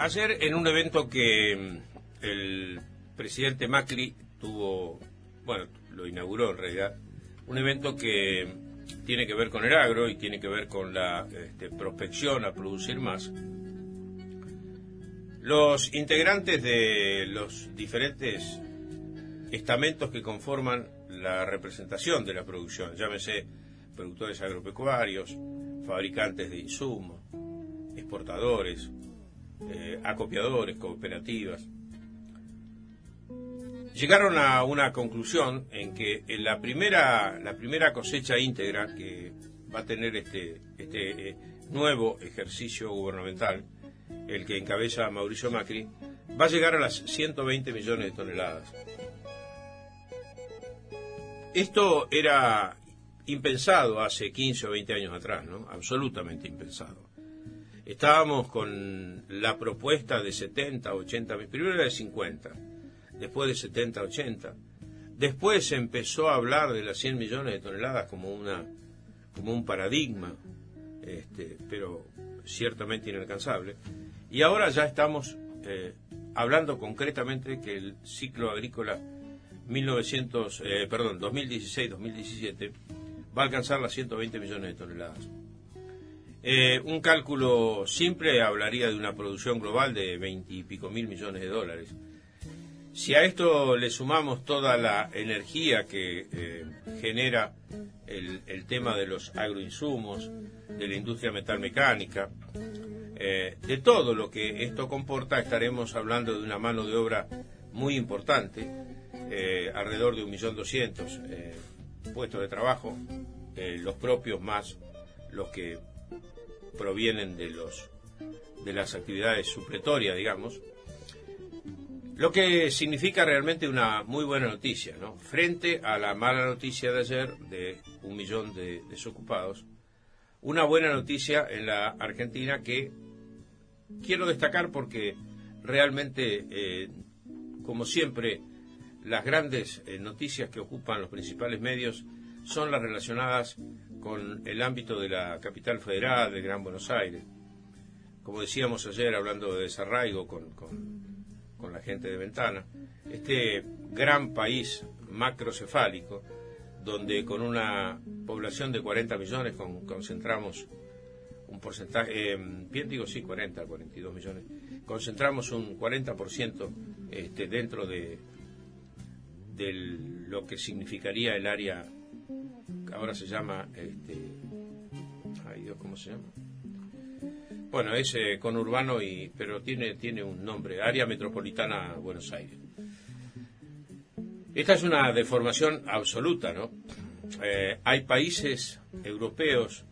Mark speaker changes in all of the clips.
Speaker 1: Ayer, en un evento que el presidente Macri lo inauguró en realidad, un evento que tiene que ver con el agro y tiene que ver con la prospección a producir más. Los integrantes de los diferentes estamentos que conforman la representación de la producción, llámese productores agropecuarios, fabricantes de insumos, exportadores, acopiadores, cooperativas, llegaron a una conclusión en que en la primera cosecha íntegra que va a tener este nuevo ejercicio gubernamental, el que encabeza Mauricio Macri, va a llegar a las 120 millones de toneladas. Esto era impensado hace 15 o 20 años atrás, ¿no? Absolutamente impensado. Estábamos con la propuesta de 70, 80, primero era de 50, después de 70, 80. Después se empezó a hablar de las 100 millones de toneladas como un paradigma, pero ciertamente inalcanzable. Y ahora ya estamos hablando concretamente que el ciclo agrícola 2016-2017 va a alcanzar las 120 millones de toneladas. Un cálculo simple hablaría de una producción global de 20 y pico mil millones de dólares. Si a esto le sumamos toda la energía que genera el tema de los agroinsumos, de la industria metalmecánica, de todo lo que esto comporta, estaremos hablando de una mano de obra muy importante, alrededor de 1.200.000 puestos de trabajo, los propios más los que provienen de las actividades supletorias, digamos, lo que significa realmente una muy buena noticia, ¿no? Frente a la mala noticia de ayer de 1 millón de desocupados, una buena noticia en la Argentina que quiero destacar porque realmente, como siempre, las grandes noticias que ocupan los principales medios son las relacionadas con el ámbito de la capital federal, del Gran Buenos Aires. Como decíamos ayer, hablando de desarraigo con la gente de Ventana, este gran país macrocefálico, donde con una población de 40 millones concentramos un porcentaje, 42 millones, concentramos un 40% dentro de lo que significaría el área, ahora se llama, ¿cómo se llama? Bueno, es conurbano, pero tiene un nombre, Área Metropolitana Buenos Aires. Esta es una deformación absoluta, ¿no? Hay países europeos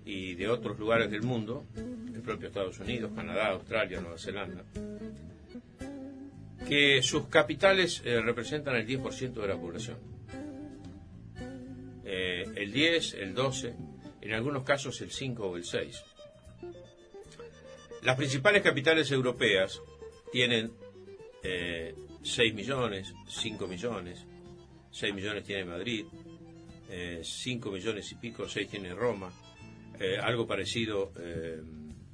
Speaker 1: y de otros lugares del mundo, el propio Estados Unidos, Canadá, Australia, Nueva Zelanda, que sus capitales representan el 10% de la población. El 10, el 12, en algunos casos el 5 o el 6. Las principales capitales europeas tienen 6 millones, 5 millones, 6 millones tiene Madrid, 5 millones y pico, 6 tiene Roma, algo parecido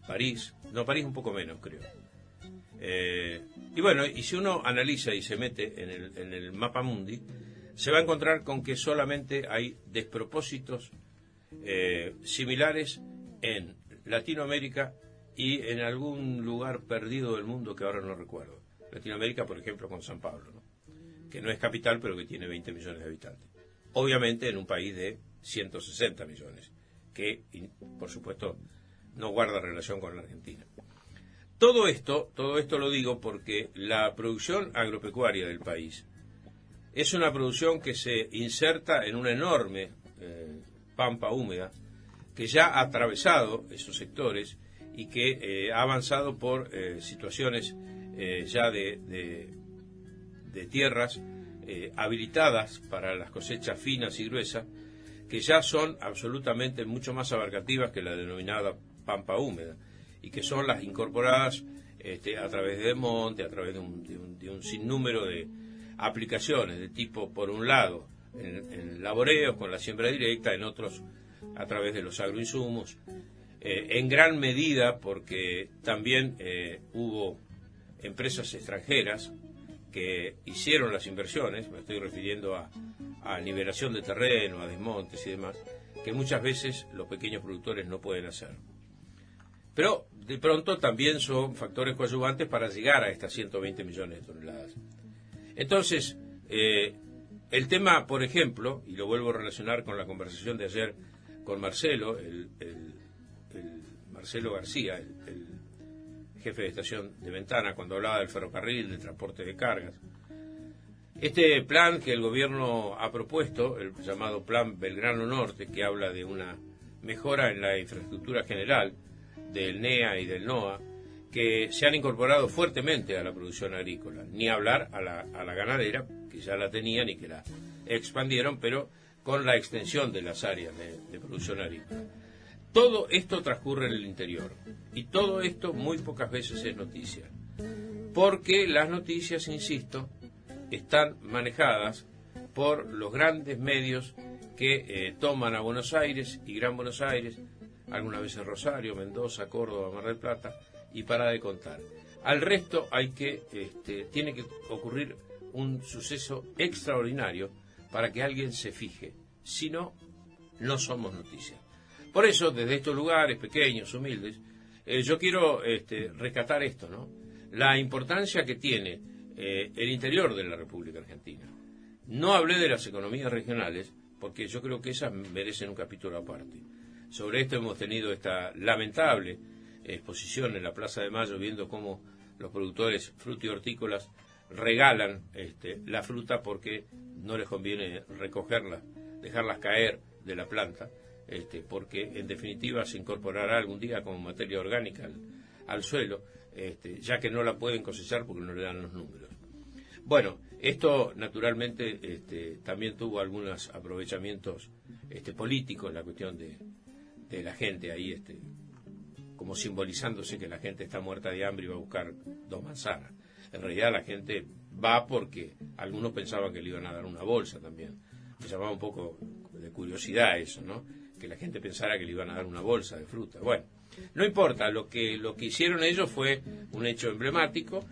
Speaker 1: París, París un poco menos creo. Y bueno, y si uno analiza y se mete en el mapa mundi, se va a encontrar con que solamente hay despropósitos similares en Latinoamérica y en algún lugar perdido del mundo que ahora no recuerdo. Latinoamérica, por ejemplo, con San Pablo, ¿no? Que no es capital, pero que tiene 20 millones de habitantes. Obviamente en un país de 160 millones, que, por supuesto, no guarda relación con la Argentina. Todo esto lo digo porque la producción agropecuaria del país es una producción que se inserta en una enorme pampa húmeda que ya ha atravesado esos sectores y que ha avanzado por situaciones ya de tierras habilitadas para las cosechas finas y gruesas, que ya son absolutamente mucho más abarcativas que la denominada pampa húmeda, y que son las incorporadas a través de monte, a través de un sinnúmero de aplicaciones de tipo, por un lado, en laboreos con la siembra directa, en otros a través de los agroinsumos, en gran medida porque también hubo empresas extranjeras que hicieron las inversiones, me estoy refiriendo a nivelación de terreno, a desmontes y demás, que muchas veces los pequeños productores no pueden hacer. Pero de pronto también son factores coadyuvantes para llegar a estas 120 millones de toneladas. Entonces, el tema, por ejemplo, y lo vuelvo a relacionar con la conversación de ayer con Marcelo, Marcelo García, el jefe de estación de Ventana, cuando hablaba del ferrocarril, del transporte de cargas. Este plan que el gobierno ha propuesto, el llamado Plan Belgrano Norte, que habla de una mejora en la infraestructura general del NEA y del NOA, que se han incorporado fuertemente a la producción agrícola, ni hablar a la ganadera, que ya la tenían y que la expandieron, pero con la extensión de las áreas de producción agrícola. Todo esto transcurre en el interior, y todo esto muy pocas veces es noticia, porque las noticias, insisto, están manejadas por los grandes medios que toman a Buenos Aires y Gran Buenos Aires, algunas veces Rosario, Mendoza, Córdoba, Mar del Plata, y para de contar. Al resto tiene que ocurrir un suceso extraordinario para que alguien se fije. Si no, no somos noticias. Por eso, desde estos lugares pequeños, humildes, yo quiero rescatar esto, ¿no? La importancia que tiene el interior de la República Argentina. No hablé de las economías regionales, porque yo creo que esas merecen un capítulo aparte. Sobre esto hemos tenido esta lamentable exposición en la Plaza de Mayo, viendo cómo los productores fruti-hortícolas regalan la fruta porque no les conviene recogerla, dejarlas caer de la planta, porque en definitiva se incorporará algún día como materia orgánica al suelo, ya que no la pueden cosechar porque no le dan los números. Bueno, esto naturalmente también tuvo algunos aprovechamientos políticos, la cuestión de la gente ahí, como simbolizándose que la gente está muerta de hambre y va a buscar 2 manzanas. En realidad la gente va porque algunos pensaban que le iban a dar una bolsa también. Me llamaba un poco de curiosidad eso, ¿no? Que la gente pensara que le iban a dar una bolsa de fruta. Bueno, no importa, lo que hicieron ellos fue un hecho emblemático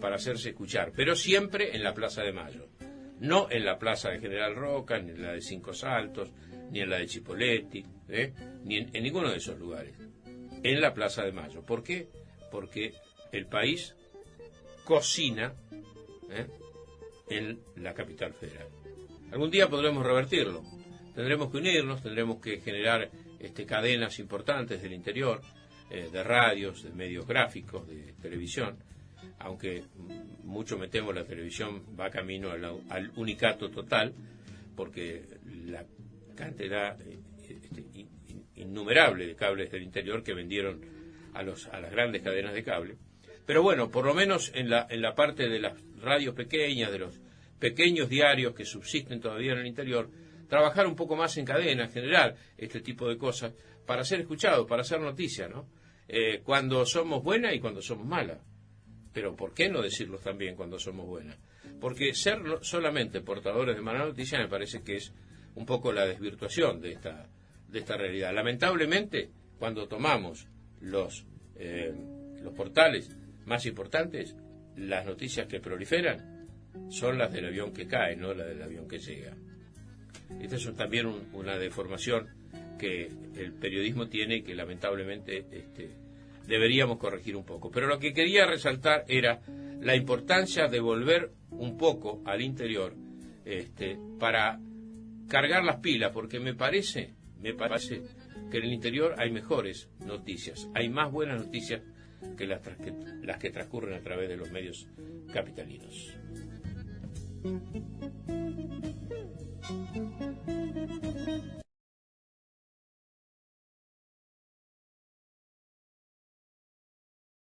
Speaker 1: para hacerse escuchar, pero siempre en la Plaza de Mayo, no en la Plaza de General Roca, ni en la de Cinco Saltos, ni en la de Chipolletti, ni en ninguno de esos lugares, en la Plaza de Mayo. ¿Por qué? Porque el país cocina en la capital federal. Algún día podremos revertirlo. Tendremos que unirnos, tendremos que generar cadenas importantes del interior, de radios, de medios gráficos, de televisión, aunque mucho me temo la televisión va camino al unicato total, porque la cantidad innumerable de cables del interior que vendieron a las grandes cadenas de cable. Pero bueno, por lo menos en la parte de las radios pequeñas, de los pequeños diarios que subsisten todavía en el interior, trabajar un poco más en cadena, en general, este tipo de cosas, para ser escuchados, para hacer noticia, ¿no? Cuando somos buenas y cuando somos malas. Pero ¿por qué no decirlo también cuando somos buenas? Porque ser solamente portadores de mala noticia me parece que es un poco la desvirtuación de esta realidad. Lamentablemente, cuando tomamos los portales más importantes, las noticias que proliferan son las del avión que cae, no las del avión que llega. Esta es también una deformación que el periodismo tiene y que lamentablemente deberíamos corregir un poco. Pero lo que quería resaltar era la importancia de volver un poco al interior para cargar las pilas, porque me parece que en el interior hay mejores noticias, hay más buenas noticias que las que transcurren a través de los medios capitalinos.